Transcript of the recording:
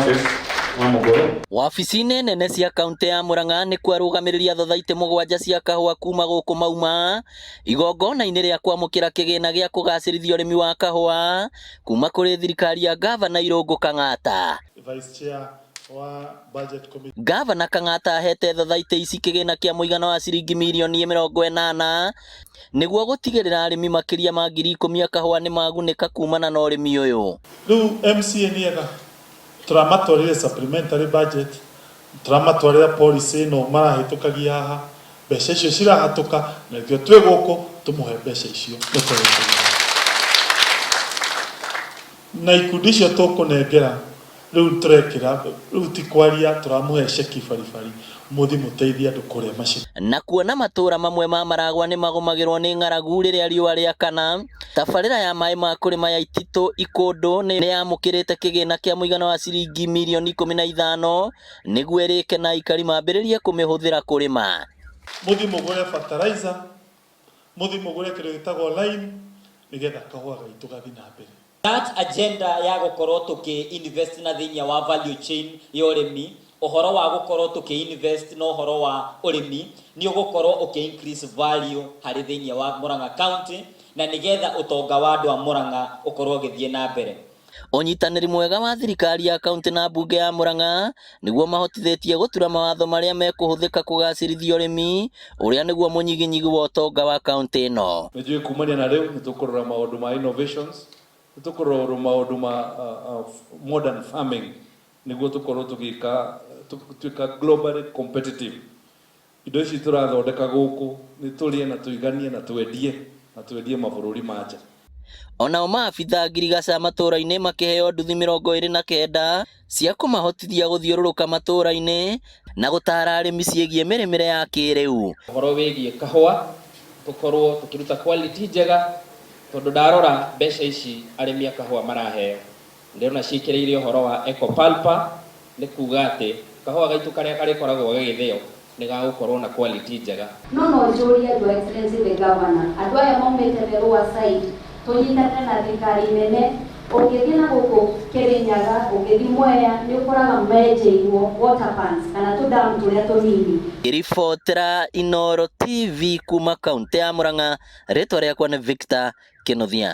Francis Wamuguru. Wabici-inĩ nene cia kaunti ya Murang'a nĩ kwarũgamĩrĩria thothaitĩ 7 cia kahũa kuma gũkũ Mauma igongona-inĩ rĩa kwamũkĩra kĩgĩna gĩa kũgacĩrithia ũrĩmi wa kahũa kuma kũrĩ thirikari ya Gavana Irũngũ Kang'ata. Gavana Kang'ata ahete thothaitĩ ici kĩgĩna kĩa mũigana wa ciringi mirioni 80 nĩguo gũtigĩrĩra arĩmi makĩria ma 10,000 a kahũa nĩ magunĩka kumana na ũrĩmi ũyũ. Rĩu MCA nĩega tũramatwarire supplementary budget, tũramatwarire policy no marahĩtũkagia haha, mbeca icio cirahatũka na ithuĩ twĩ gũkũ tũmũhe mbeca icio na ikundi icio tũkũnengera rĩu tũrekĩra rĩu ti kwaria tũramũhe ceki baribari muthi muteithia andũ kũrĩa macini. Na kuona matũra mamwe ma Maragwa nĩ magũmagĩrwo nĩ ng'aragu rĩrĩa riũa rĩakana, tabarĩra ya maĩ ma kũrĩma ya Ititũ Ikũndũ nĩ yamũkĩrĩte kĩgĩna kĩa mũigana wa ciringi mirioni 15 nĩguo ĩrĩke na aikari mambĩrĩrie kũmĩhũthĩra kũrĩma. Muthi mũgũre fertilizer, muthi mũgũre kĩrĩa gĩtagwo line nĩgetha kahũa gaitũ gathiĩ na mbere. That agenda ya gũkorwo tũkĩ-invest na thĩinĩ wa value chain ya ũrĩmi, ũhoro wa gũkorwo tũkĩ-invest na ũhoro wa ũrĩmi nĩ ũgũkorwo ũkĩ-increase value harĩ thĩinĩ wa Murang'a County na nĩgetha ũtonga wa andũ a Murang'a ũkorwo ũgĩthiĩ na mbere. Ũnyitanĩri mwega wa thirikari ya kaunti na mbunge ya Murang'a nĩguo mahotithĩtie gũtura mawatho marĩa mekũhũthĩka kũgacĩrithia ũrĩmi ũrĩa nĩguo mũnyiginyigi wa ũtonga wa kaunti ĩno. Nĩjũĩ kumania na rĩu nĩtũkũrora maũndũ ma innovations, nĩtũkũrora maũndũ ma modern farming nĩguo tũkorwo tũgĩka globally competitive. Indo ici tũrathondeka gũkũ nĩtũrĩe na tũiganie na twendie mabũrũri ma nja. Onao maabitha ngirigaca matũra-inĩ makĩheo nduthi 29 cia kũmahotithia gũthiũrũrũka matũra-inĩ na gũtara arĩmi ciĩgiĩ mĩrĩmĩre ya kĩrĩu. Ũhoro wĩgiĩ kahũa tũkorwo tũkĩruta quality njega tondũ ndarora mbeca ici arĩmi a kahũa maraheo ndĩrona ciĩkĩrĩire ũhoro wa Ecopalpa nĩ kuga atĩ kahũa gaitũ karĩa karĩkoragwo gagĩthĩo nĩ gagũkorwo na quality njega. No njũria Your Excellency the Governor, andũ aya maumĩte Merũa side tũnyitane na thirikari nene, ũngĩthiĩ na gũkũ Kĩrĩnyaga, ũngĩthiĩ Mwea nĩ ũkoraga menjeirwo water pans kana tũdamu tũrĩa tũnini. Iribotera Inooro TV kuma kaunti ya Murang'a, rĩtwa rĩakwa nĩ Victor Kĩnuthia.